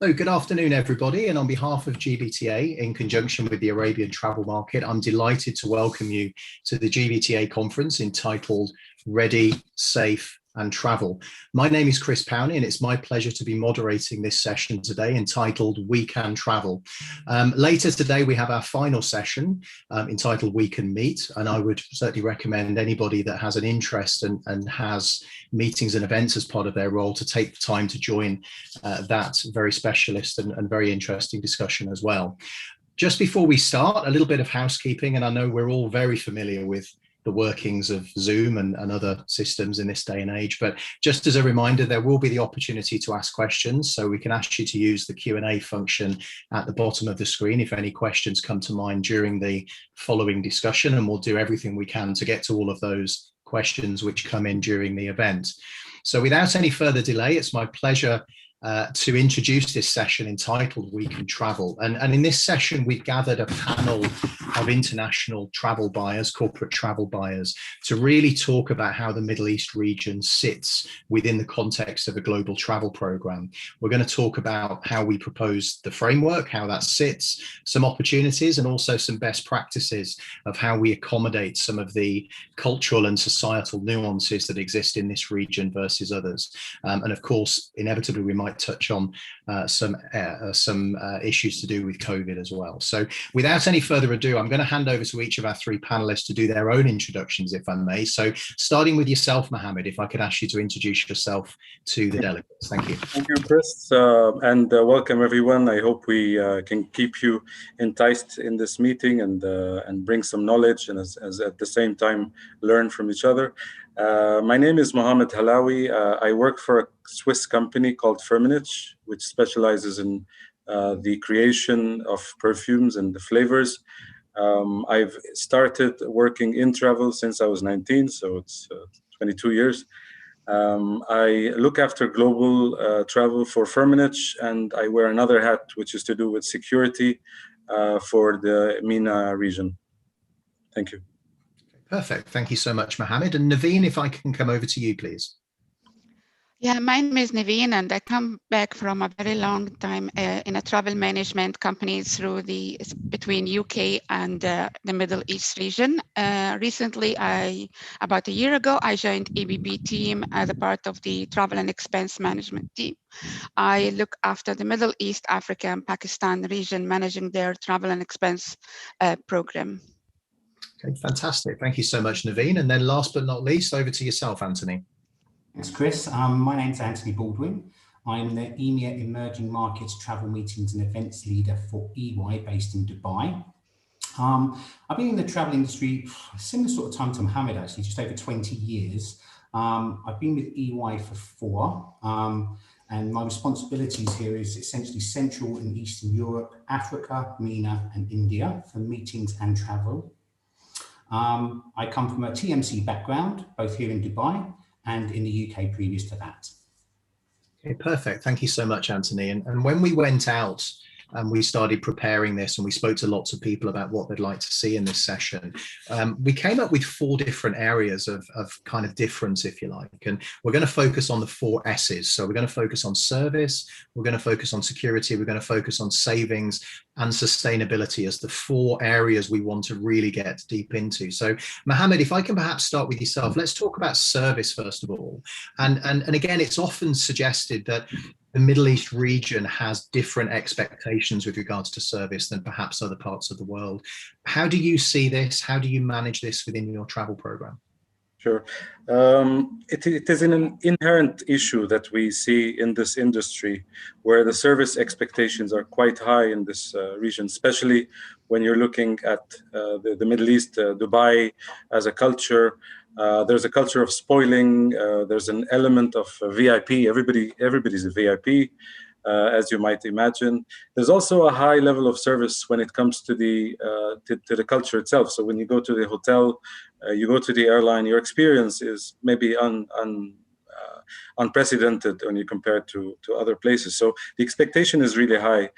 So good afternoon, everybody. And on behalf of GBTA, in conjunction with the Arabian travel market, I'm delighted to welcome you to the GBTA conference entitled Ready, Safe and Travel. My name is Chris Powney, and it's my pleasure to be moderating this session today entitled We Can Travel. Later today, we have our final session entitled We Can Meet, and I would certainly recommend anybody that has an interest and has meetings and events as part of their role to take the time to join that very specialist and very interesting discussion as well. Just before we start, a little bit of housekeeping, and I know we're all very familiar with the workings of Zoom and other systems in this day and age. But just as a reminder, there will be the opportunity to ask questions. So we can ask you to use the Q&A function at the bottom of the screen if any questions come to mind during the following discussion, and we'll do everything we can to get to all of those questions which come in during the event. So without any further delay, it's my pleasure to introduce this session entitled We Can Travel. And in this session, we've gathered a panel of international travel buyers, corporate travel buyers, to really talk about how the Middle East region sits within the context of a global travel program. We're going to talk about how we propose the framework, how that sits, some opportunities, and also some best practices of how we accommodate some of the cultural and societal nuances that exist in this region versus others. And of course, inevitably, we might touch on some issues to do with COVID as well. So without any further ado, I'm going to hand over to each of our three panelists to do their own introductions, if I may. So starting with yourself, Mohammed, if I could ask you to introduce yourself to the delegates. Thank you. Thank you, Chris, and welcome everyone. I hope we can keep you enticed in this meeting and bring some knowledge and as at the same time learn from each other. My name is Mohammed Halawi. I work for a Swiss company called Firmenich, which specializes in the creation of perfumes and the flavors. I've started working in travel since I was 19, so it's 22 years. I look after global travel for Firmenich, and I wear another hat, which is to do with security for the MENA region. Thank you. Perfect. Thank you so much, Mohammed. And Naveen, if I can come over to you, please. Yeah, my name is Naveen, and I come back from a very long time in a travel management company between UK and the Middle East region. Recently, about a year ago, I joined ABB team as a part of the travel and expense management team. I look after the Middle East, Africa, and Pakistan region, managing their travel and expense program. Okay, fantastic. Thank you so much, Naveen. And then last but not least, over to yourself, Anthony. Thanks, Chris. My name's Anthony Baldwin. I'm the EMEA Emerging Markets Travel Meetings and Events Leader for EY based in Dubai. I've been in the travel industry a similar sort of time to Mohammed, actually, just over 20 years. I've been with EY for 4. And my responsibilities here is essentially Central and Eastern Europe, Africa, MENA, and India for meetings and travel. I come from a TMC background, both here in Dubai and in the UK previous to that. Okay, perfect. Thank you so much, Anthony. And when we went out and we started preparing this and we spoke to lots of people about what they'd like to see in this session, we came up with 4 different areas of kind of difference, if you like. And we're going to focus on the 4 S's. So we're going to focus on service, we're going to focus on security, we're going to focus on savings and sustainability as the 4 areas we want to really get deep into. So Mohammed, if I can perhaps start with yourself, let's talk about service first of all. And again, it's often suggested that the Middle East region has different expectations with regards to service than perhaps other parts of the world. How do you see this? How do you manage this within your travel program? Sure. It is an inherent issue that we see in this industry where the service expectations are quite high in this region, especially when you're looking at the Middle East, Dubai as a culture. There's a culture of spoiling. There's an element of VIP. Everybody's a VIP, as you might imagine. There's also a high level of service when it comes to the culture itself. So when you go to the hotel, you go to the airline, your experience is maybe unprecedented when you compare it to other places. So the expectation is really high.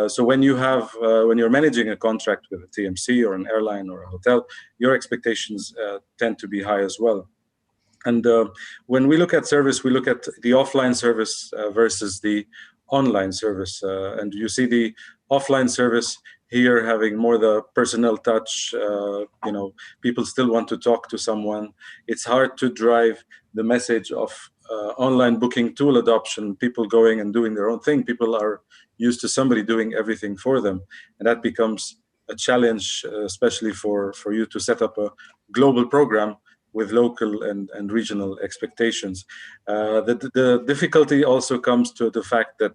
So when you're managing a contract with a TMC or an airline or a hotel, your expectations tend to be high as well. And when we look at service, we look at the offline service versus the online service, and you see the offline service here having more the personal touch. People still want to talk to someone. It's hard to drive the message of online booking tool adoption, people going and doing their own thing. People are used to somebody doing everything for them, and that becomes a challenge, especially for you to set up a global program with local and regional expectations. The difficulty also comes to the fact that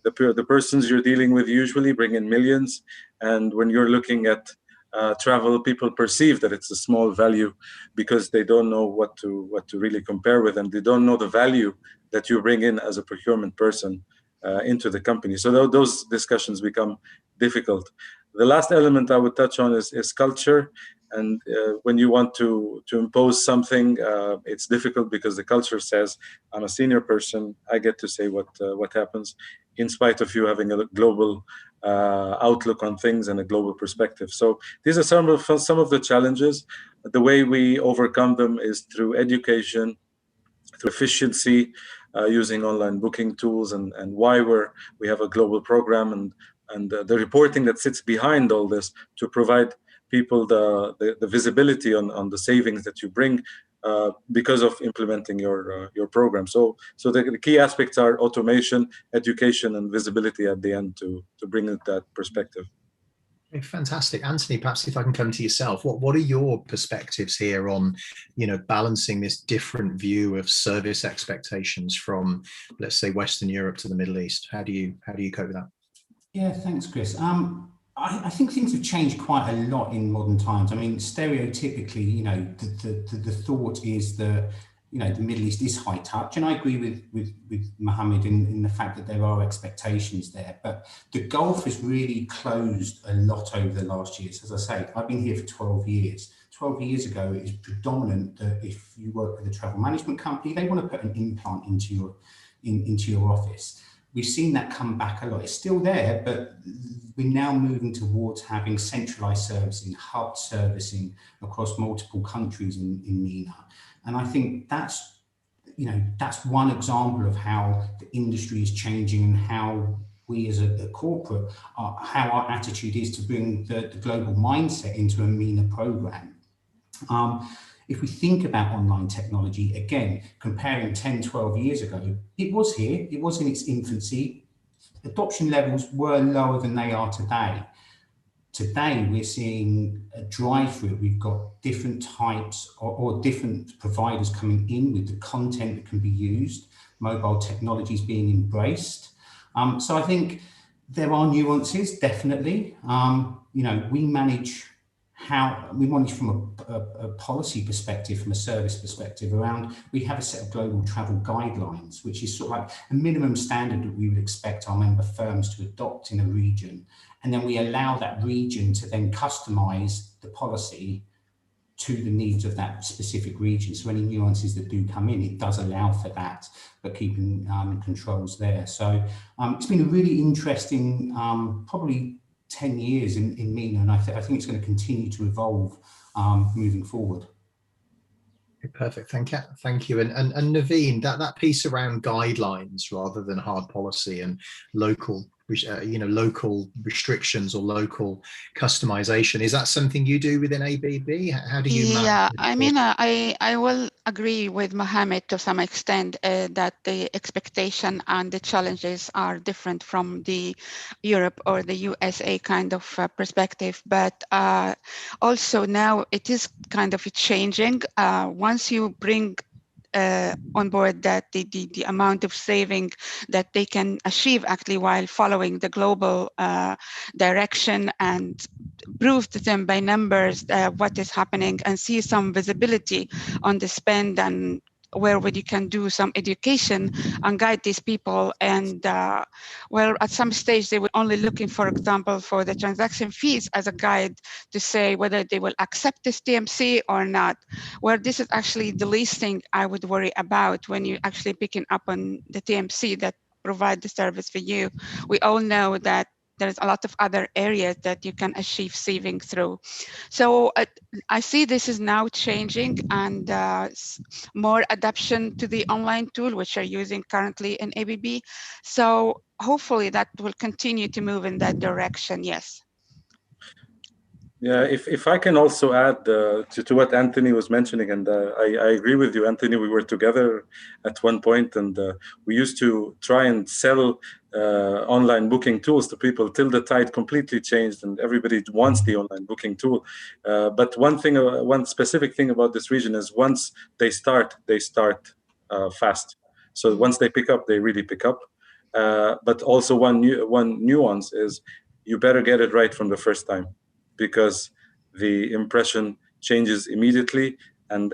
the persons you're dealing with usually bring in millions, and when you're looking at travel, people perceive that it's a small value because they don't know what to really compare with, and they don't know the value that you bring in as a procurement person into the company. So those discussions become difficult. The last element I would touch on is culture. And when you want to impose something, it's difficult because the culture says, I'm a senior person, I get to say what happens, in spite of you having a global outlook on things and a global perspective. So these are some of the challenges. The way we overcome them is through education, through efficiency, using online booking tools, and why we have a global program, and the reporting that sits behind all this to provide people the visibility on the savings that you bring because of implementing your program. So the key aspects are automation, education, and visibility at the end to bring it that perspective. Fantastic. Anthony, perhaps if I can come to yourself, what are your perspectives here on, balancing this different view of service expectations from, let's say, Western Europe to the Middle East? How do you cope with that? Yeah, thanks, Chris. I think things have changed quite a lot in modern times. I mean, stereotypically, the thought is that, the Middle East is high touch, and I agree with Mohammed in the fact that there are expectations there. But the Gulf has really closed a lot over the last years. As I say, I've been here for 12 years. 12 years ago, it was predominant that if you work with a travel management company, they want to put an implant into your office. We've seen that come back a lot. It's still there, but we're now moving towards having centralized servicing, hub servicing across multiple countries in MENA. And I think that's one example of how the industry is changing and how we as a corporate, how our attitude is to bring the global mindset into a MENA program. If we think about online technology, again, comparing 10, 12 years ago, it was here, it was in its infancy. Adoption levels were lower than they are today. Today, we're seeing a drive for it. We've got different types or different providers coming in with the content that can be used, mobile technologies being embraced. So I think there are nuances, definitely. We manage from a policy perspective, from a service perspective around, we have a set of global travel guidelines, which is sort of like a minimum standard that we would expect our member firms to adopt in a region. And then we allow that region to then customize the policy to the needs of that specific region. So any nuances that do come in, it does allow for that, but keeping controls there. So it's been a really interesting, probably 10 years in MENA, and I think it's going to continue to evolve moving forward. Perfect. Thank you. And Naveen, that piece around guidelines rather than hard policy and local restrictions or local customization, is that something you do within ABB? How do you manage? Yeah, I mean, I will agree with Mohammed to some extent that the expectation and the challenges are different from the Europe or the USA kind of perspective, but also now it is kind of changing. Once you bring on board that the amount of saving that they can achieve actually while following the global direction, and prove to them by numbers what is happening, and see some visibility on the spend, and where you can do some education and guide these people. And well, at some stage they were only looking, for example, for the transaction fees as a guide to say whether they will accept this TMC or not, where this is actually the least thing I would worry about when you're actually picking up on the TMC that provide the service for you. We all know that there's a lot of other areas that you can achieve saving through. So I see this is now changing, and more adoption to the online tool, which are using currently in ABB. So hopefully that will continue to move in that direction. Yes. Yeah, if I can also add to what Anthony was mentioning, and I agree with you, Anthony. We were together at one point, and we used to try and sell online booking tools to people till the tide completely changed, and everybody wants the online booking tool. But one specific thing about this region is once they start fast. So once they pick up, they really pick up. But also one nuance is you better get it right from the first time, because the impression changes immediately, and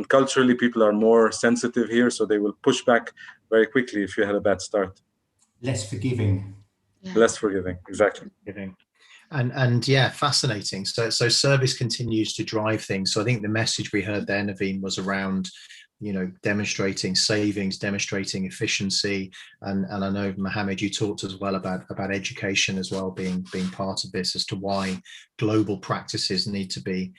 culturally people are more sensitive here, so they will push back very quickly if you had a bad start. Less forgiving. Yeah. Less forgiving, exactly. And yeah, fascinating. So service continues to drive things. So I think the message we heard there, Naveen, was around, you know, demonstrating savings, demonstrating efficiency, and I know, Mohammed, you talked as well about education as well being part of this, as to why global practices need to be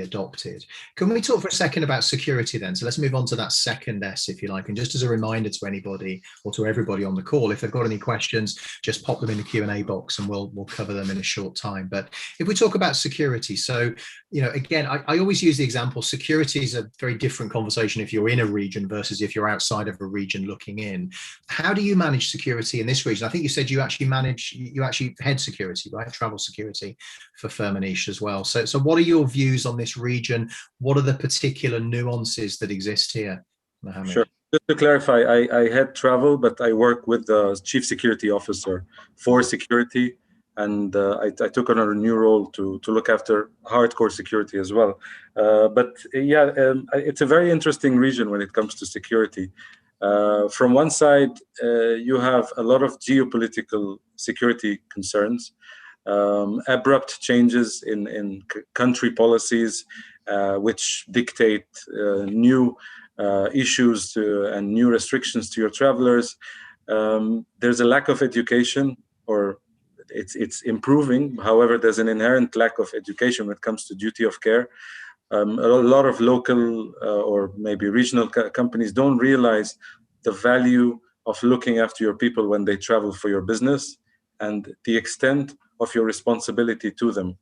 adopted. Can we talk for a second about security then? So let's move on to that second S, if you like. And just as a reminder to anybody or to everybody on the call, if they've got any questions, just pop them in the Q&A box and we'll cover them in a short time. But if we talk about security, so, you know, again, I always use the example, security is a very different conversation if you're in a region versus if you're outside of a region looking in. How do you manage security in this region? I think you said you actually head security, right? Travel security for Firmenich as well. So what are your views on this region? What are the particular nuances that exist here, Mohammed? Sure. Just to clarify, I head travel, but I work with the chief security officer for security, and I took on a new role to look after hardcore security as well. But yeah, it's a very interesting region when it comes to security. From one side, you have a lot of geopolitical security concerns. Abrupt changes in country policies, which dictate new issues and new restrictions to your travelers. There's a lack of education, or it's improving. However, there's an inherent lack of education when it comes to duty of care. A lot of local or maybe regional companies don't realize the value of looking after your people when they travel for your business, and the extent of your responsibility to them.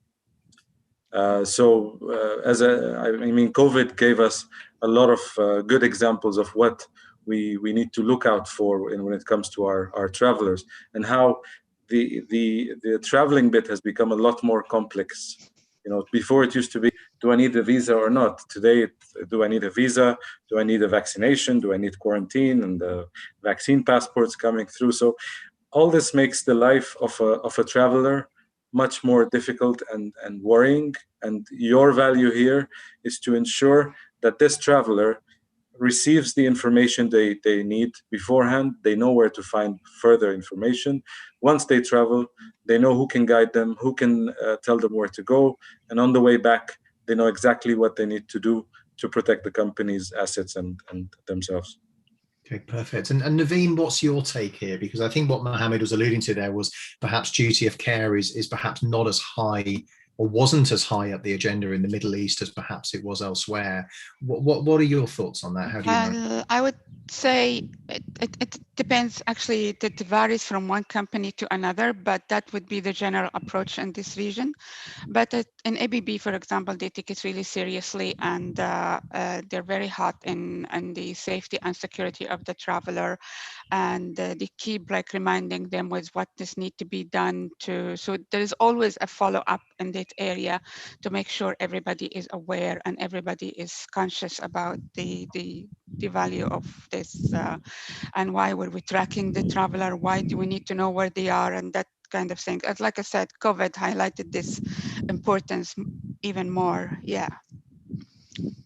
COVID gave us a lot of good examples of what we need to look out for when it comes to our travelers, and how the traveling bit has become a lot more complex. You know, before it used to be, do I need a visa or not? Today, do I need a visa? Do I need a vaccination? Do I need quarantine? And the vaccine passports coming through. So all this makes the life of a traveler much more difficult and worrying. And your value here is to ensure that this traveler receives the information they need beforehand. They know where to find further information. Once they travel, they know who can guide them, who can tell them where to go. And on the way back, they know exactly what they need to do to protect the company's assets and themselves. Okay, perfect. And Naveen, what's your take here? Because I think what Mohammed was alluding to there was perhaps duty of care is perhaps not as high, or wasn't as high up the agenda in the Middle East as perhaps it was elsewhere. What are your thoughts on that? How do you know? I would say it depends. Actually, it varies from one company to another, but that would be the general approach in this region. But in ABB, for example, they take it really seriously, and they're very hot in the safety and security of the traveler, and they keep like reminding them with what this need to be done to. So there's always a follow-up in that area to make sure everybody is aware and everybody is conscious about the value of this, and why were we tracking the traveler? Why do we need to know where they are, and that kind of thing. Like I said, COVID highlighted this importance even more. Yeah.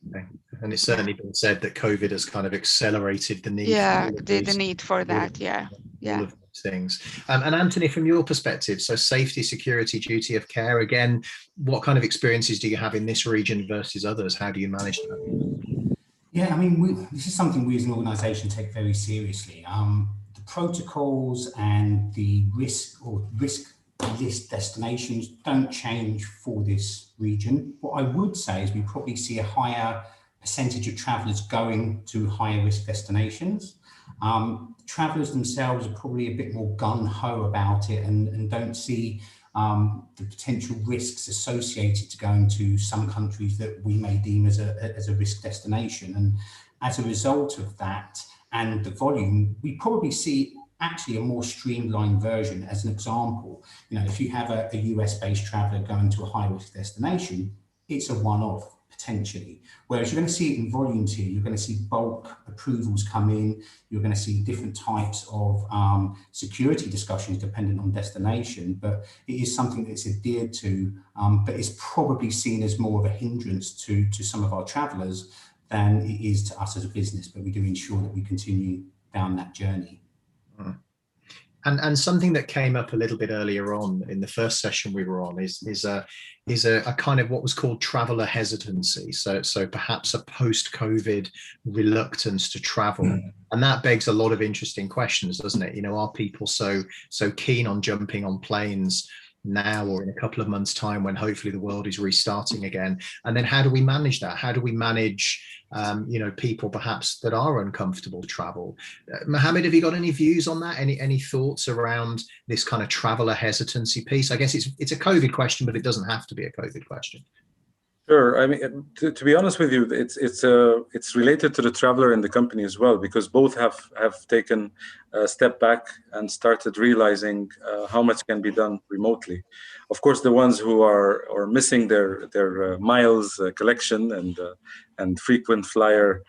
Okay. And it's certainly been said that COVID has kind of accelerated the need. Yeah, the need for that. Yeah. All of those things. And Anthony, from your perspective, so safety, security, duty of care, again, what kind of experiences do you have in this region versus others? How do you manage that? Yeah, I mean, this is something we as an organisation take very seriously. The protocols and the risk list destinations don't change for this region. What I would say is we probably see a higher percentage of travellers going to higher risk destinations. Travellers themselves are probably a bit more gung-ho about it and don't see the potential risks associated to going to some countries that we may deem as a risk destination. And as a result of that and the volume, we probably see actually a more streamlined version. As an example, if you have a US-based traveller going to a high-risk destination, it's a one-off potentially. Whereas you're going to see it in volumes here. You're going to see bulk approvals come in. You're going to see different types of security discussions dependent on destination. But it is something that's adhered to, but it's probably seen as more of a hindrance to some of our travellers than it is to us as a business. But we do ensure that we continue down that journey. And something that came up a little bit earlier on in the first session we were on is a kind of what was called traveller hesitancy. So perhaps a post-COVID reluctance to travel. And that begs a lot of interesting questions, doesn't it? Are people so keen on jumping on planes now or in a couple of months' time when hopefully the world is restarting again? And then how do we manage that? How do we manage people perhaps that are uncomfortable to travel? Mohammed, have you got any views on that? Any thoughts around this kind of traveller hesitancy piece? I guess it's a COVID question, but it doesn't have to be a COVID question. Sure. I mean, to be honest with you, it's related to the traveler and the company as well, because both have taken a step back and started realizing how much can be done remotely. Of course, the ones who are missing their miles collection and frequent flyer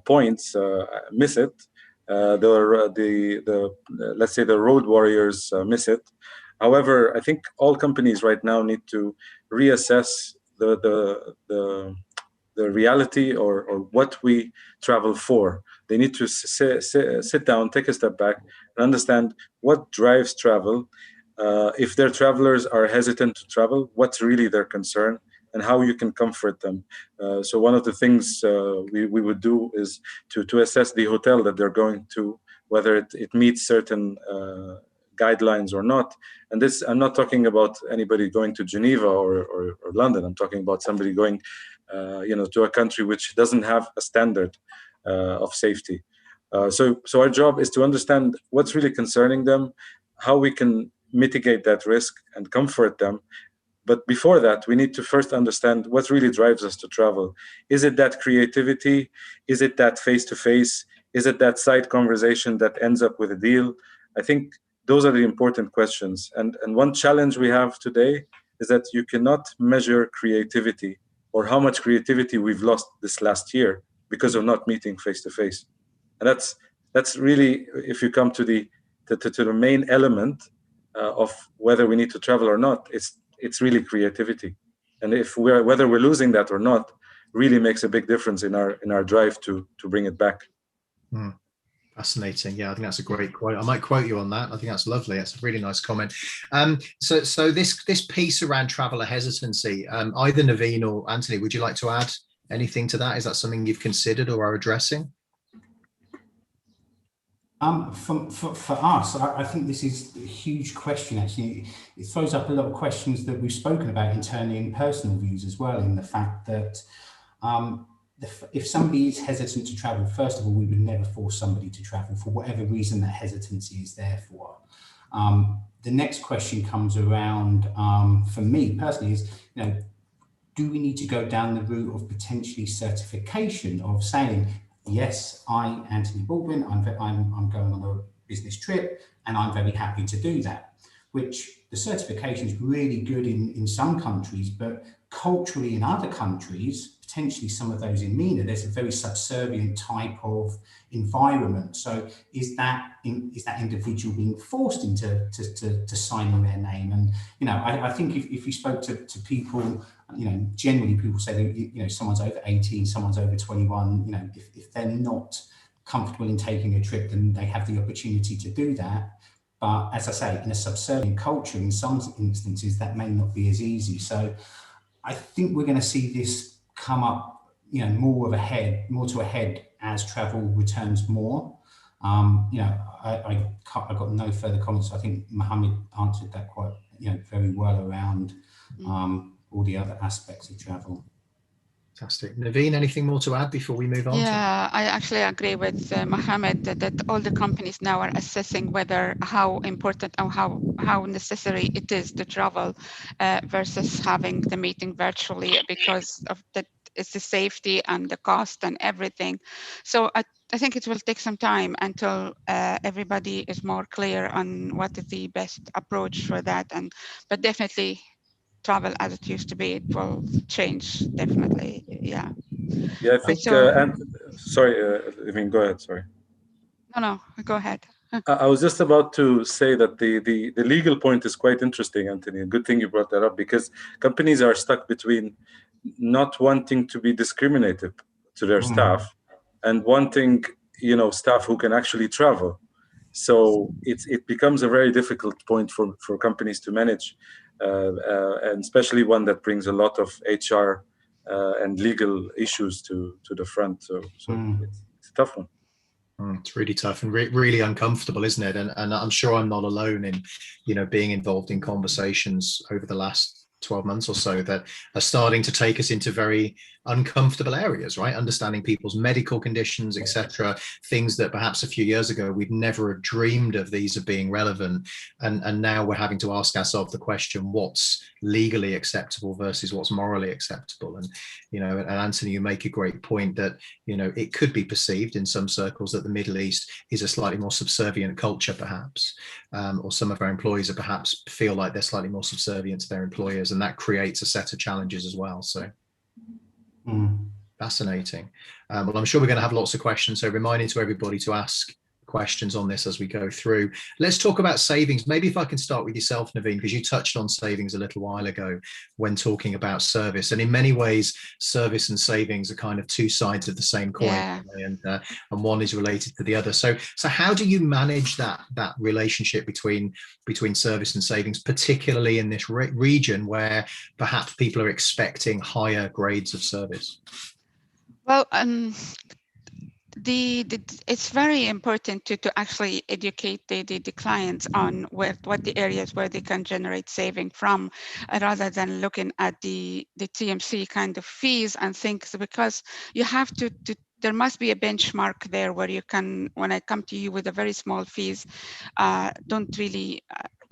points miss it. Let's say the road warriors miss it. However, I think all companies right now need to reassess the reality or what we travel for. They need to sit down, take a step back, and understand what drives travel. If their travelers are hesitant to travel, what's really their concern and how you can comfort them. So one of the things we would do is to assess the hotel that they're going to, whether it meets certain guidelines or not. And this, I'm not talking about anybody going to Geneva or London. I'm talking about somebody going, to a country which doesn't have a standard of safety. So our job is to understand what's really concerning them, how we can mitigate that risk and comfort them. But before that, we need to first understand what really drives us to travel. Is it that creativity? Is it that face-to-face? Is it that side conversation that ends up with a deal? I think those are the important questions. And one challenge we have today is that you cannot measure creativity or how much creativity we've lost this last year because of not meeting face-to-face. And that's really, if you come to the main element of whether we need to travel or not, it's really creativity. And whether we're losing that or not really makes a big difference in our drive to bring it back. Fascinating. Yeah, I think that's a great quote. I might quote you on that. I think that's lovely. That's a really nice comment. So this piece around traveller hesitancy, either Naveen or Anthony, would you like to add anything to that? Is that something you've considered or are addressing? For us, I think this is a huge question. Actually, it throws up a lot of questions that we've spoken about internally in personal views as well, in the fact that if somebody is hesitant to travel, first of all, we would never force somebody to travel for whatever reason that hesitancy is there for. The next question comes around, for me personally, is, do we need to go down the route of potentially certification of saying, yes, I, Anthony Baldwin, I'm going on a business trip and I'm very happy to do that, which the certification is really good in some countries, but culturally in other countries, potentially some of those in MENA, there's a very subservient type of environment. So is that individual being forced into to signing their name? And I think if you spoke to people, generally people say that someone's over 18, someone's over 21. If they're not comfortable in taking a trip, then they have the opportunity to do that. But as I say, in a subservient culture, in some instances, that may not be as easy. So I think we're going to see this come up, more to a head as travel returns more. I got no further comments. I think Mohammed answered that quite, very well around all the other aspects of travel. Fantastic. Naveen, anything more to add before we move on? Yeah, I actually agree with Mohammed that all the companies now are assessing whether how important or how necessary it is to travel versus having the meeting virtually, because of that it's the safety and the cost and everything. So I think it will take some time until everybody is more clear on what is the best approach for that. But definitely travel as it used to be, it will change definitely. Yeah. Yeah, I think, So and sorry, I mean, go ahead, sorry. no, go ahead. I was just about to say that the legal point is quite interesting, Anthony. Good thing you brought that up, because companies are stuck between not wanting to be discriminative to their staff and wanting, staff who can actually travel. So it becomes a very difficult point for companies to manage, and especially one that brings a lot of HR and legal issues to the front. So it's a tough one. It's really tough and really uncomfortable, isn't it? And I'm sure I'm not alone in, being involved in conversations over the last 12 months or so that are starting to take us into very uncomfortable areas, right? Understanding people's medical conditions, etc., things that perhaps a few years ago we'd never dreamed of these as being relevant. And now we're having to ask ourselves the question, what's legally acceptable versus what's morally acceptable? And, and Anthony, you make a great point that, it could be perceived in some circles that the Middle East is a slightly more subservient culture, perhaps, or some of our employees are perhaps feel like they're slightly more subservient to their employers, and that creates a set of challenges as well. So fascinating. Well, I'm sure we're going to have lots of questions, so reminding to everybody to ask questions on this as we go through. Let's talk about savings. Maybe if I can start with yourself, Naveen, because you touched on savings a little while ago when talking about service. And in many ways, service and savings are kind of two sides of the same coin, Yeah. and one is related to the other. So how do you manage that relationship between service and savings, particularly in this region where perhaps people are expecting higher grades of service? Well, it's very important to actually educate the clients on what the areas where they can generate saving from, rather than looking at the TMC kind of fees and things, because you have to there must be a benchmark there where you can, when I come to you with a very small fees, don't really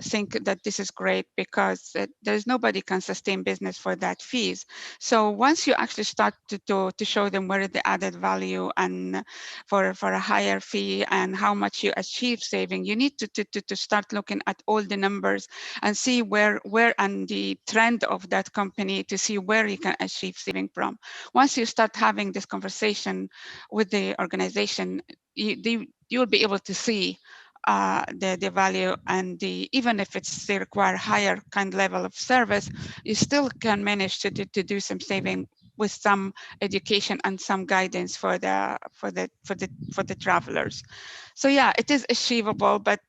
think that this is great, because there's nobody can sustain business for that fees. So once you actually start to show them where the added value and for a higher fee and how much you achieve saving, you need to start looking at all the numbers and see where and the trend of that company to see where you can achieve saving from. Once you start having this conversation with the organization, you'll be able to see the value, and even if they require higher kind level of service, you still can manage to do some saving with some education and some guidance for the travelers. So yeah, it is achievable, but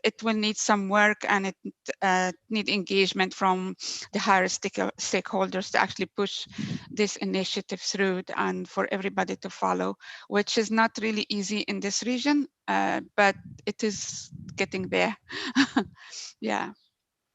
it will need some work, and it need engagement from the higher stakeholders to actually push this initiative through and for everybody to follow, which is not really easy in this region, but it is getting there. Yeah.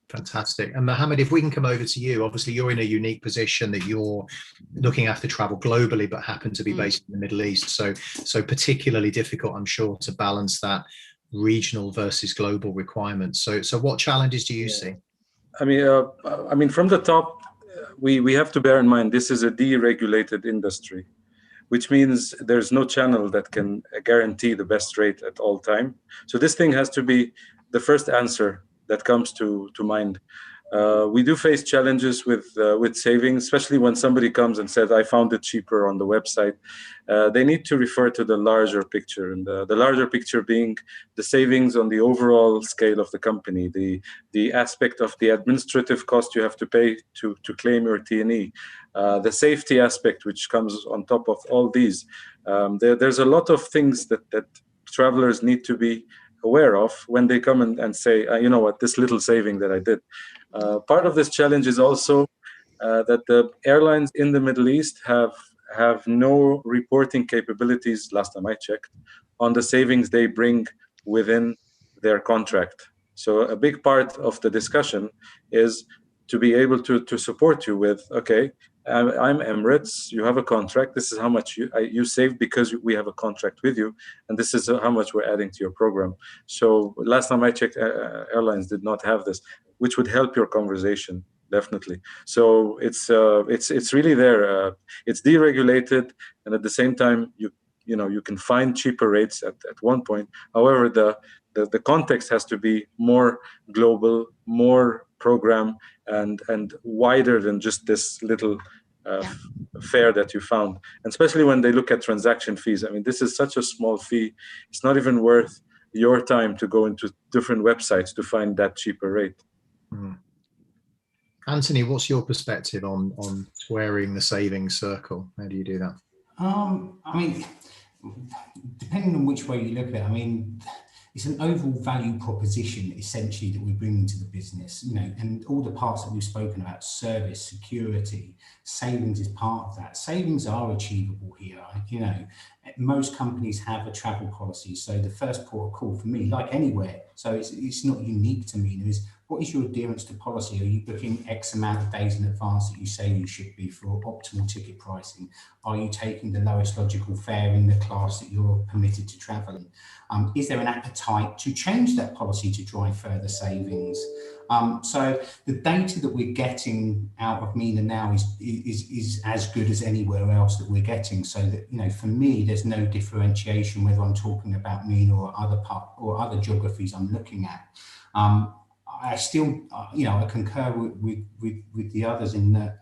Fantastic. And Mohammed, if we can come over to you, obviously you're in a unique position that you're looking after travel globally, but happen to be based in the Middle East. So particularly difficult, I'm sure, to balance that regional versus global requirements. So what challenges do you see? I mean, from the top, we have to bear in mind this is a deregulated industry, which means there's no channel that can guarantee the best rate at all time. So this thing has to be the first answer that comes to mind. We do face challenges with savings, especially when somebody comes and says, I found it cheaper on the website. They need to refer to the larger picture, and the larger picture being the savings on the overall scale of the company, the aspect of the administrative cost you have to pay to claim your T&E, the safety aspect, which comes on top of all these. There's a lot of things that travelers need to be aware of when they come and say, you know what, this little saving that I did. Part of this challenge is also that the airlines in the Middle East have no reporting capabilities, last time I checked, on the savings they bring within their contract. So a big part of the discussion is to be able to support you with, okay, I'm Emirates. You have a contract. This is how much you save because we have a contract with you, and this is how much we're adding to your program. So last time I checked, airlines did not have this, which would help your conversation definitely. So it's really there. It's deregulated, and at the same time, you can find cheaper rates at one point. However, the context has to be more global, more program, and wider than just this little fare that you found. And especially when they look at transaction fees. I mean, this is such a small fee. It's not even worth your time to go into different websites to find that cheaper rate. Anthony, what's your perspective on squaring the savings circle? How do you do that? I mean, depending on which way you look at it, I mean, it's an overall value proposition essentially that we're bringing to the business, and all the parts that we've spoken about, service, security, savings is part of that. Savings are achievable here. Most companies have a travel policy. So the first port of call for me, like anywhere, so it's not unique to me, is what is your adherence to policy? Are you booking X amount of days in advance that you say you should be for optimal ticket pricing? Are you taking the lowest logical fare in the class that you're permitted to travel in? Is there an appetite to change that policy to drive further savings? So the data that we're getting out of MENA now is as good as anywhere else that we're getting. So that, for me, there's no differentiation whether I'm talking about MENA or other geographies I'm looking at. I still, I concur with the others in that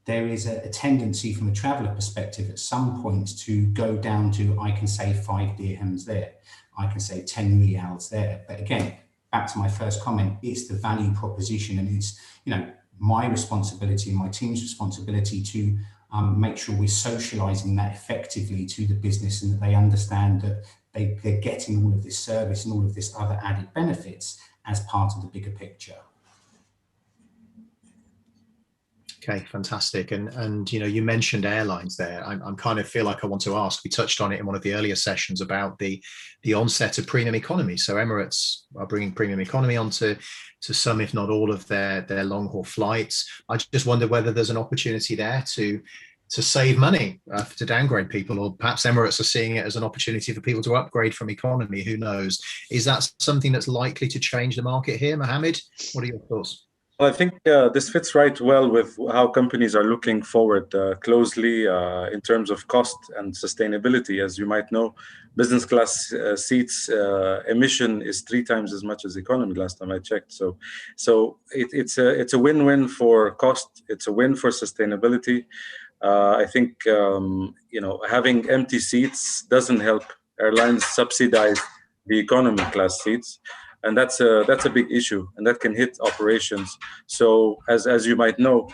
there is a tendency from a traveller perspective at some points to go down to, I can save 5 dirhams there, I can save 10 riyals there. But again, back to my first comment, it's the value proposition, and it's, my responsibility and my team's responsibility to make sure we're socialising that effectively to the business, and that they understand that they're getting all of this service and all of this other added benefits as part of the bigger picture. Okay, fantastic. And you mentioned airlines there. I'm kind of feel like I want to ask, we touched on it in one of the earlier sessions about the onset of premium economy. So Emirates are bringing premium economy onto some, if not all, of their long haul flights. I just wonder whether there's an opportunity there to save money, to downgrade people, or perhaps Emirates are seeing it as an opportunity for people to upgrade from economy. Who knows? Is that something that's likely to change the market here, Mohammed? What are your thoughts? Well, I think this fits right well with how companies are looking forward closely in terms of cost and sustainability. As you might know, business class seats emission is 3 times as much as economy last time I checked. So it's a win-win for cost. It's a win for sustainability. I think having empty seats doesn't help airlines subsidize the economy class seats, and that's a big issue, and that can hit operations. So as you might know,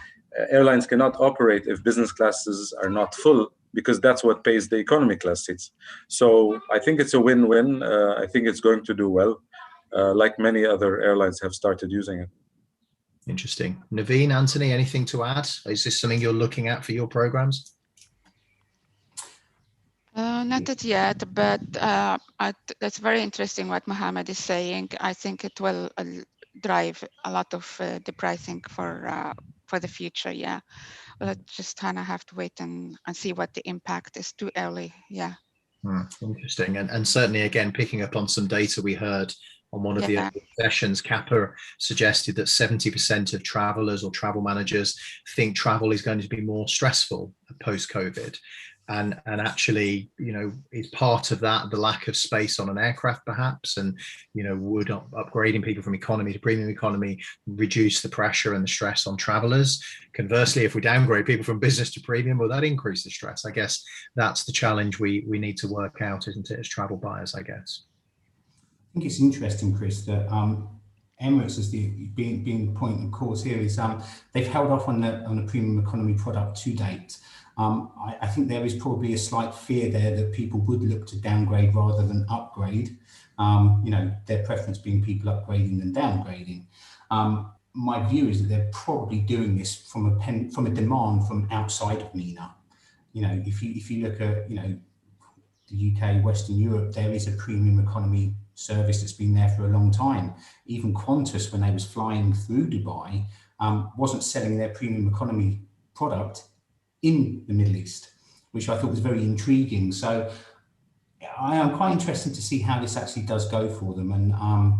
airlines cannot operate if business classes are not full, because that's what pays the economy class seats. So I think it's a win-win. I think it's going to do well, like many other airlines have started using it. Interesting. Naveen, Anthony, anything to add? Is this something you're looking at for your programs? Not that yet, but that's very interesting what Mohammed is saying. I think it will drive a lot of the pricing for the future. Yeah, we'll just kind of have to wait and see what the impact is. Too early. Yeah. Interesting. And certainly, again, picking up on some data we heard on one of the earlier sessions, Kappa suggested that 70% of travelers or travel managers think travel is going to be more stressful post-COVID. And actually, is part of that the lack of space on an aircraft, perhaps? And, would upgrading people from economy to premium economy reduce the pressure and the stress on travelers? Conversely, if we downgrade people from business to premium, will that increase the stress? I guess that's the challenge we need to work out, isn't it, as travel buyers, I guess? I think it's interesting, Chris, that Emirates, as being the point of course here, is they've held off on the premium economy product to date. I think there is probably a slight fear there that people would look to downgrade rather than upgrade, their preference being people upgrading than downgrading. My view is that they're probably doing this from a demand from outside of MENA. If you look at, the UK, Western Europe, there is a premium economy service that's been there for a long time. Even Qantas, when they was flying through Dubai, wasn't selling their premium economy product in the Middle East, which I thought was very intriguing. So I am quite interested to see how this actually does go for them. And I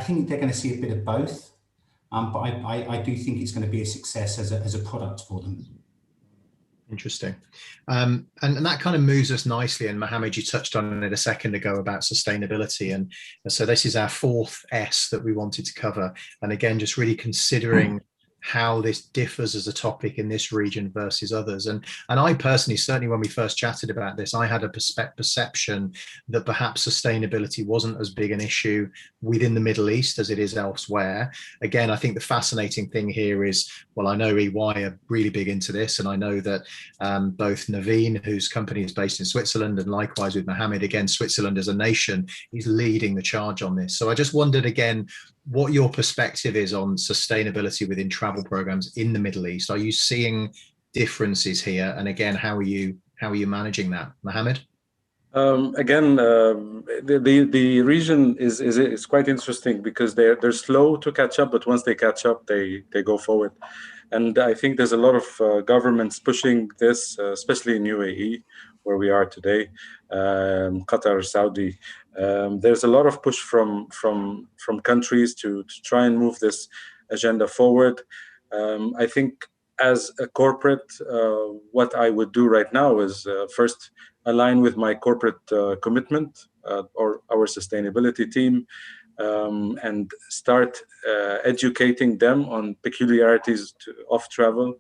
think they're going to see a bit of both. But I do think it's going to be a success as a product for them. Interesting. And that kind of moves us nicely. And Mohammed, you touched on it a second ago about sustainability. And so this is our fourth S that we wanted to cover. And again, just really considering how this differs as a topic in this region versus others. And I personally, certainly when we first chatted about this, I had a perception that perhaps sustainability wasn't as big an issue within the Middle East as it is elsewhere. Again, I think the fascinating thing here is, well, I know EY are really big into this, and I know that both Naveen, whose company is based in Switzerland, and likewise with Mohammed, again, Switzerland as a nation is leading the charge on this. So I just wondered again, what your perspective is on sustainability within travel programs in the Middle East. Are you seeing differences here? And again, how are you managing that, Mohammed? The region is quite interesting because they're slow to catch up, but once they catch up, they go forward. And I think there's a lot of governments pushing this, especially in UAE, where we are today, Qatar, Saudi. There's a lot of push from countries to try and move this agenda forward. I think as a corporate, what I would do right now is first align with my corporate commitment or our sustainability team, and start educating them on peculiarities of travel.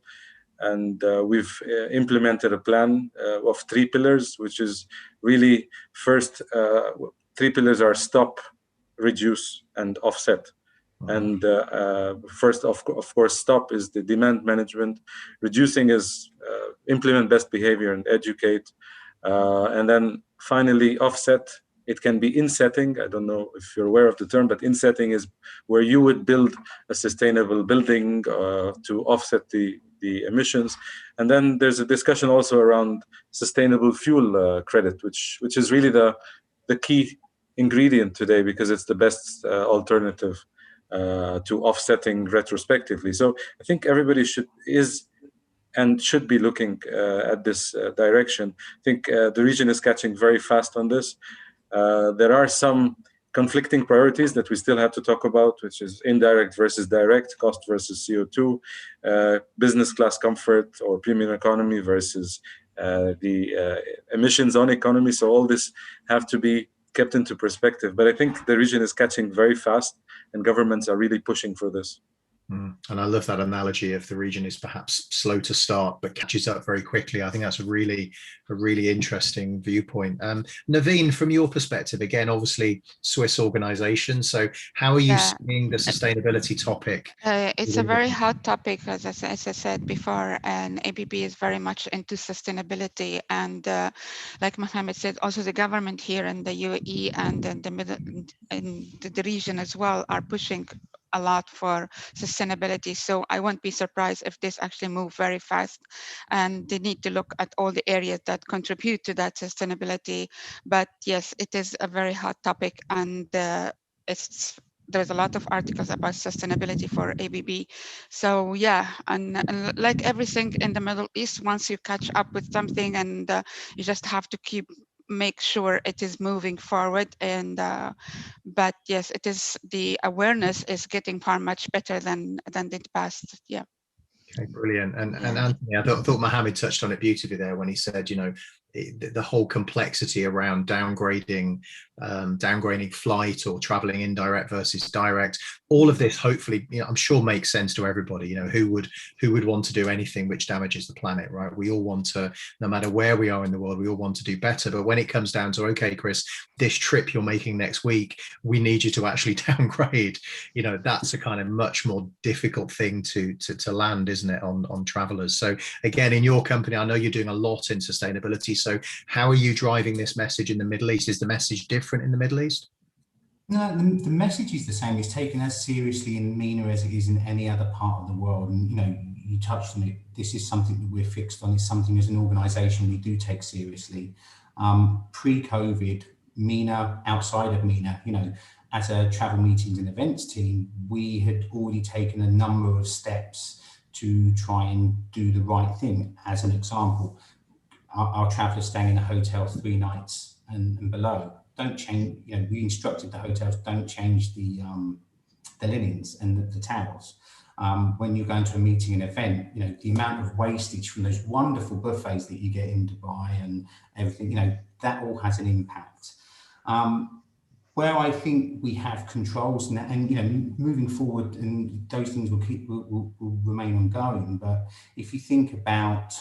And we've implemented a plan of 3 pillars, which is really first, 3 pillars are stop, reduce, and offset. And first, of course, stop is the demand management. Reducing is implement best behavior and educate. And then finally, offset. It can be insetting. I don't know if you're aware of the term, but insetting is where you would build a sustainable building to offset the emissions. And then there's a discussion also around sustainable fuel credit, which is really the key ingredient today, because it's the best alternative to offsetting retrospectively. So I think everybody should be looking at this direction. I think the region is catching very fast on this. There are some conflicting priorities that we still have to talk about, which is indirect versus direct, cost versus CO2, business class comfort or premium economy versus the emissions on economy. So all this have to be kept into perspective. But I think the region is catching very fast, and governments are really pushing for this. And I love that analogy of the region is perhaps slow to start, but catches up very quickly. I think that's a really interesting viewpoint. Naveen, from your perspective, again, obviously Swiss organization. So how are you seeing the sustainability topic? It's a very hot topic, as I said before, and ABB is very much into sustainability. And like Mohammed said, also the government here in the UAE and in the middle, in the region as well, are pushing a lot for sustainability. So I won't be surprised if this actually moves very fast, and they need to look at all the areas that contribute to that sustainability. But yes, it is a very hot topic, and there's a lot of articles about sustainability for ABB. So yeah, and like everything in the Middle East, once you catch up with something, and you just have to make sure it is moving forward. And but yes, it is, the awareness is getting far much better than the past. Yeah. Okay, brilliant. And Anthony, I thought Mohammed touched on it beautifully there when he said, the whole complexity around downgrading flight or traveling indirect versus direct. All of this, hopefully, I'm sure makes sense to everybody. Who would want to do anything which damages the planet, right? We all want to, no matter where we are in the world, we all want to do better. But when it comes down to, okay, Chris, this trip you're making next week, we need you to actually downgrade. That's a kind of much more difficult thing to land, isn't it, on travelers? So again, in your company, I know you're doing a lot in sustainability. So how are you driving this message in the Middle East? Is the message different in the Middle East? No, the message is the same. It's taken as seriously in MENA as it is in any other part of the world. And, you touched on it. This is something that we're fixed on. It's something as an organization we do take seriously. Pre-COVID, MENA, outside of MENA, as a travel meetings and events team, we had already taken a number of steps to try and do the right thing. As an example, our travellers staying in a hotel 3 nights and below, don't change, we instructed the hotels, don't change the linens and the towels. When you're going to a meeting and event, the amount of wastage from those wonderful buffets that you get in Dubai and everything, that all has an impact. Where I think we have controls and moving forward, and those things will remain ongoing. But if you think about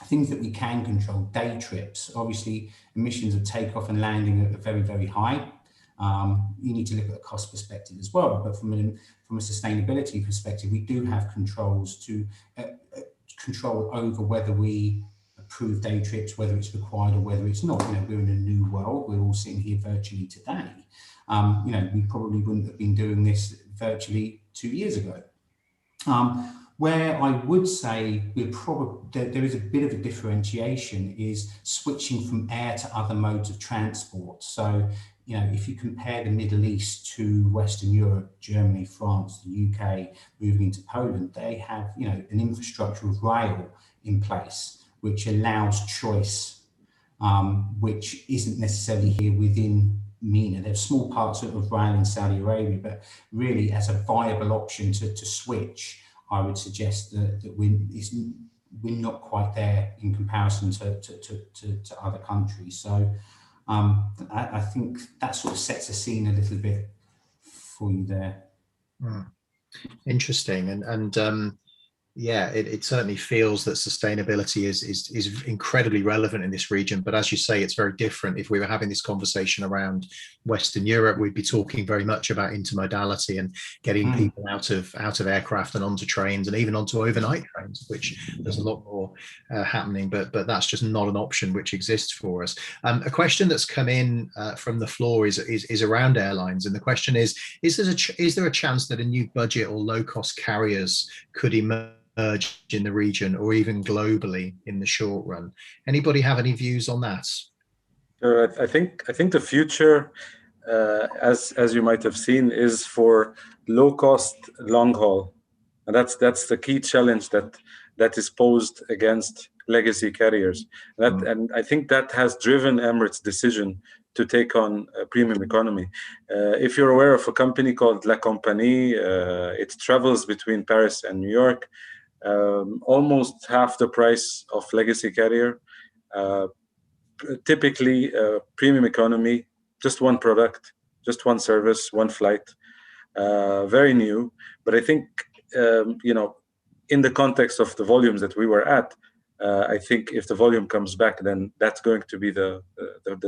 things that we can control, day trips, obviously emissions of takeoff and landing are very, very high. You need to look at a cost perspective as well, but from a sustainability perspective, we do have controls to control over whether we approve day trips, whether it's required or whether it's not. We're in a new world. We're all sitting here virtually today. We probably wouldn't have been doing this virtually 2 years ago. Where I would say there is a bit of a differentiation is switching from air to other modes of transport. So, if you compare the Middle East to Western Europe, Germany, France, the UK, moving into Poland, they have, an infrastructure of rail in place, which allows choice, which isn't necessarily here within MENA. There's small parts of rail in Saudi Arabia, but really as a viable option to switch, I would suggest that we're not quite there in comparison to other countries. So I think that sort of sets a scene a little bit for you there. Interesting. And yeah, it certainly feels that sustainability is incredibly relevant in this region. But as you say, it's very different. If we were having this conversation around Western Europe, we'd be talking very much about intermodality and getting people out of aircraft and onto trains and even onto overnight trains, which there's a lot more happening. But that's just not an option which exists for us. A question that's come in from the floor is around airlines, and the question is there a chance that a new budget or low-cost carriers could emerge in the region or even globally in the short run? Anybody have any views on that? I think the future, as you might have seen, is for low cost long haul, and that's the key challenge that is posed against legacy carriers. And I think that has driven Emirates' decision to take on a premium economy. If you're aware of a company called La Compagnie, it travels between Paris and New York. Almost half the price of legacy carrier. Typically, premium economy, just one product, just one service, one flight. Very new, but I think in the context of the volumes that we were at, I think if the volume comes back, then that's going to be the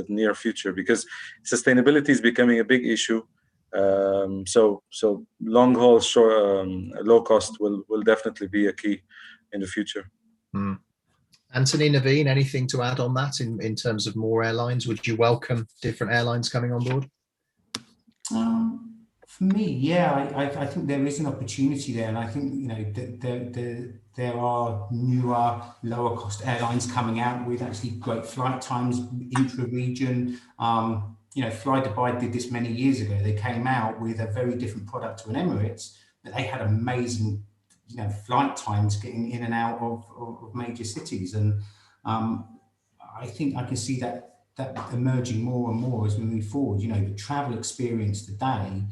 near future, because sustainability is becoming a big issue. So long haul, low cost will definitely be a key in the future. Anthony, Naveen, anything to add on that in terms of more airlines? Would you welcome different airlines coming on board? For me, yeah, I think there is an opportunity there, and I think there are newer, lower cost airlines coming out with actually great flight times intra-region. Fly Dubai did this many years ago. They came out with a very different product to an Emirates, but they had amazing, flight times getting in and out of major cities. And I think I can see that emerging more and more as we move forward. The travel experience today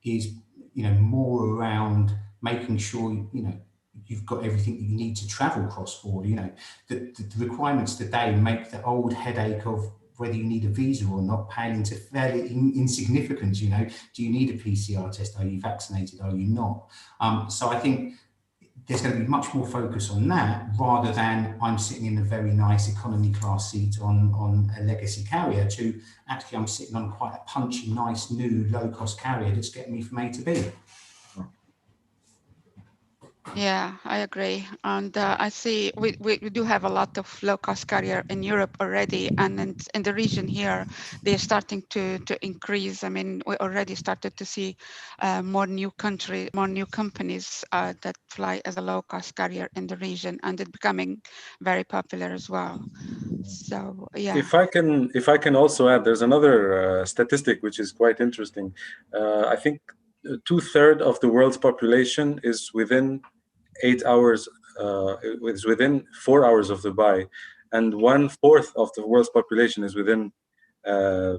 is, more around making sure, you've got everything that you need to travel cross-border. The requirements today make the old headache of whether you need a visa or not pale into fairly insignificant. Do you need a PCR test? Are you vaccinated? Are you not? So I think there's going to be much more focus on that rather than I'm sitting in a very nice economy class seat on a legacy carrier to actually I'm sitting on quite a punchy, nice, new, low-cost carrier that's getting me from A to B. Yeah, I agree. And I see we do have a lot of low-cost carrier in Europe already, and in the region here, they're starting to increase. I mean, we already started to see more new companies that fly as a low-cost carrier in the region, and it's becoming very popular as well. So yeah. If I can also add, there's another statistic which is quite interesting. I think 2/3 of the world's population is within 8 hours, is within 4 hours of Dubai, and 1/4 of the world's population is within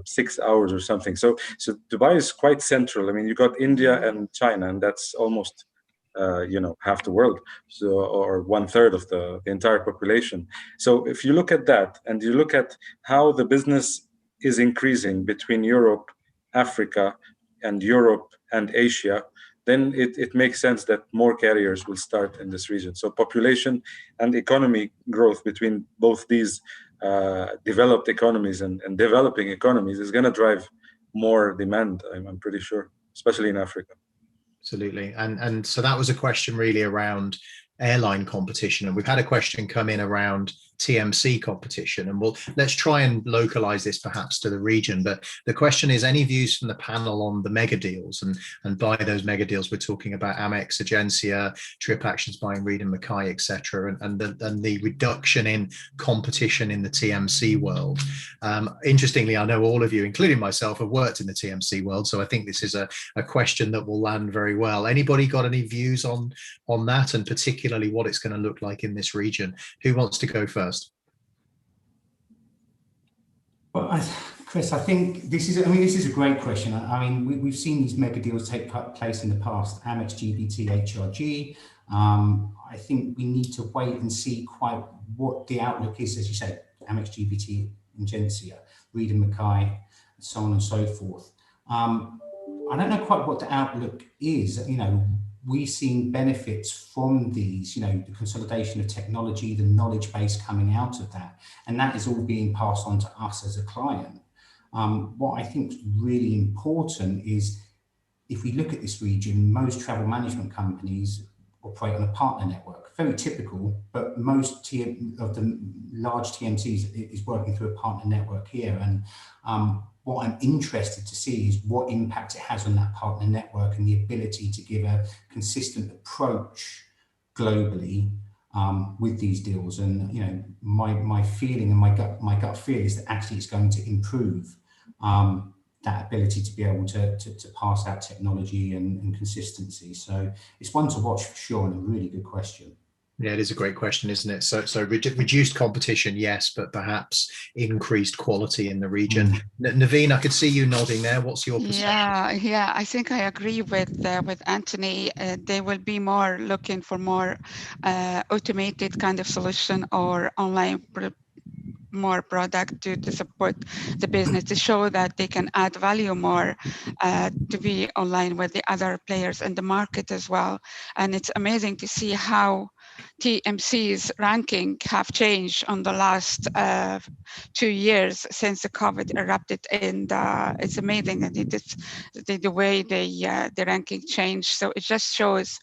6 hours or something. So Dubai is quite central. I mean, you got India and China, and that's almost half the world, so, or 1/3 of the entire population. So if you look at that and you look at how the business is increasing between Europe, Africa, and Europe and Asia, then it makes sense that more carriers will start in this region. So population and economy growth between both these developed economies and developing economies is going to drive more demand, I'm pretty sure, especially in Africa. Absolutely. And so that was a question really around airline competition. And we've had a question come in around TMC competition. And let's try and localize this perhaps to the region. But the question is, any views from the panel on the mega deals? And by those mega deals, we're talking about Amex, Agencia, Trip Actions buying Reed and Mackay, etc., and the reduction in competition in the TMC world. Interestingly, I know all of you, including myself, have worked in the TMC world. So I think this is a question that will land very well. Anybody got any views on that, and particularly what it's going to look like in this region? Who wants to go first? Well, Chris, I think this is a great question. I mean, we've seen these mega deals take place in the past. Amex, GBT, HRG. I think we need to wait and see quite what the outlook is, as you say, Amex, GBT, Agencia, Reed and Mackay, so on and so forth. I don't know quite what the outlook is. We've seen benefits from these, the consolidation of technology, the knowledge base coming out of that, and that is all being passed on to us as a client. What I think is really important is, if we look at this region, most travel management companies operate on a partner network. Very typical, but most of the large TMCs is working through a partner network here. And what I'm interested to see is what impact it has on that partner network and the ability to give a consistent approach globally with these deals. And my feeling and my gut feel is that actually it's going to improve that ability to be able to pass out technology and consistency. So it's one to watch for sure, and a really good question. Yeah, it is a great question, isn't it? So reduced competition, yes, but perhaps increased quality in the region. Naveen, I could see you nodding there. What's your perception? Yeah, I think I agree with Anthony. They will be more looking for more automated kind of solution or online more product to support the business, to show that they can add value more, to be online with the other players in the market as well. And it's amazing to see how TMC's ranking have changed on the last 2 years since the COVID erupted, and it's amazing that the way the ranking changed. So it just shows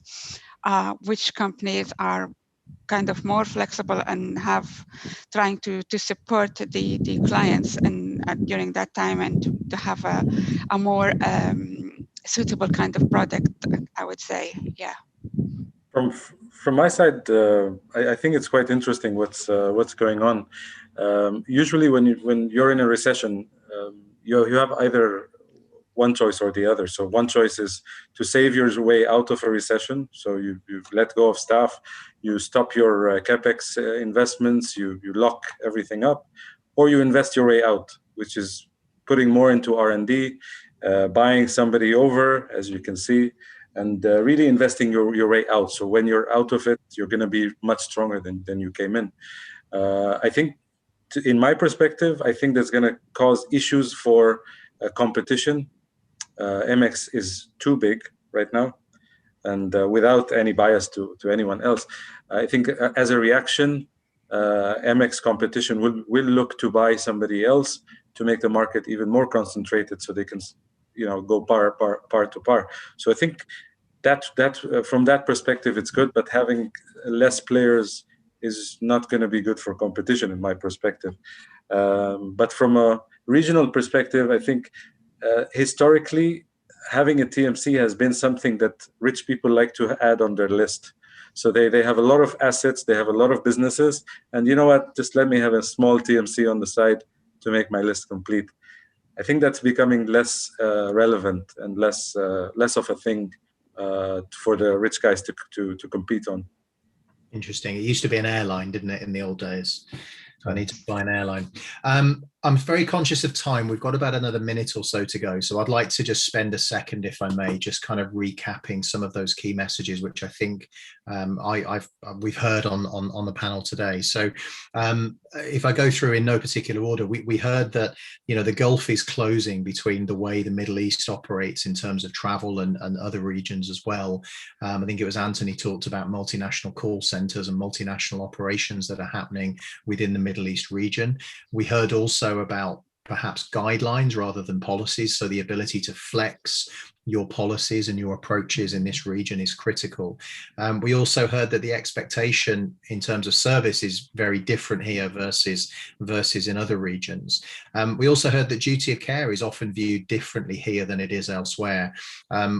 which companies are kind of more flexible and have trying to support the clients and during that time, and to have a more suitable kind of product, I would say. Yeah. From my side, I think it's quite interesting what's going on. Usually, when you're in a recession, you have either one choice or the other. So one choice is to save your way out of a recession. So you let go of staff, you stop your capex investments, you lock everything up, or you invest your way out, which is putting more into R&D, buying somebody over, as you can see, and really investing your way out. So when you're out of it, you're going to be much stronger than you came in. I think, in my perspective, I think that's going to cause issues for competition. MX is too big right now, and without any bias to anyone else, I think as a reaction, MX competition will look to buy somebody else to make the market even more concentrated, so they can go par to par. So I think that from that perspective it's good, but having less players is not going to be good for competition, in my perspective. But from a regional perspective, I think historically having a TMC has been something that rich people like to add on their list. So they have a lot of assets, they have a lot of businesses, and you know what, just let me have a small TMC on the side to make my list complete. I think that's becoming less relevant and less of a thing for the rich guys to compete on. Interesting. It used to be an airline, didn't it, in the old days? So I need to buy an airline. I'm very conscious of time. We've got about another minute or so to go. So I'd like to just spend a second, if I may, just kind of recapping some of those key messages, which I think we've heard on the panel today. So if I go through in no particular order, we heard that, you know, the Gulf is closing between the way the Middle East operates in terms of travel and other regions as well. I think it was Anthony talked about multinational call centers and multinational operations that are happening within the Middle East region. We heard also about perhaps guidelines rather than policies. So the ability to flex your policies and your approaches in this region is critical. We also heard that the expectation in terms of service is very different here versus in other regions. We also heard that duty of care is often viewed differently here than it is elsewhere.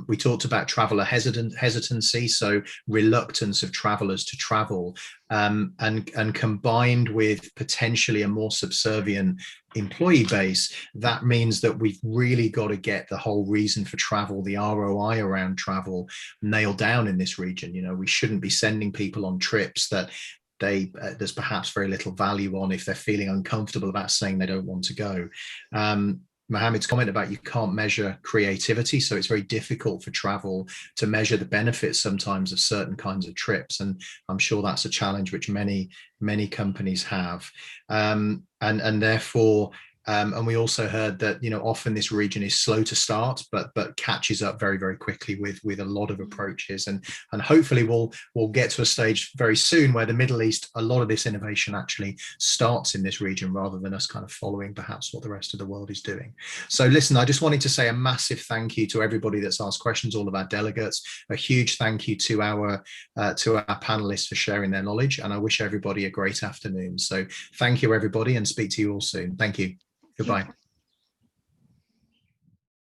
We talked about traveler hesitancy, so reluctance of travelers to travel, and combined with potentially a more subservient employee base, that means that we've really got to get the whole reason for travel, the ROI around travel, nailed down in this region. You know, we shouldn't be sending people on trips that there's perhaps very little value on if they're feeling uncomfortable about saying they don't want to go. Mohammed's comment about you can't measure creativity, so it's very difficult for travel to measure the benefits sometimes of certain kinds of trips, and I'm sure that's a challenge which many companies have, and therefore and we also heard that, you know, often this region is slow to start, but catches up very, very quickly with a lot of approaches, and hopefully we'll get to a stage very soon where the Middle East, a lot of this innovation actually starts in this region rather than us kind of following perhaps what the rest of the world is doing. So listen, I just wanted to say a massive thank you to everybody that's asked questions, all of our delegates, a huge thank you to our panelists for sharing their knowledge, and I wish everybody a great afternoon. So thank you everybody, and speak to you all soon. Thank you. Goodbye.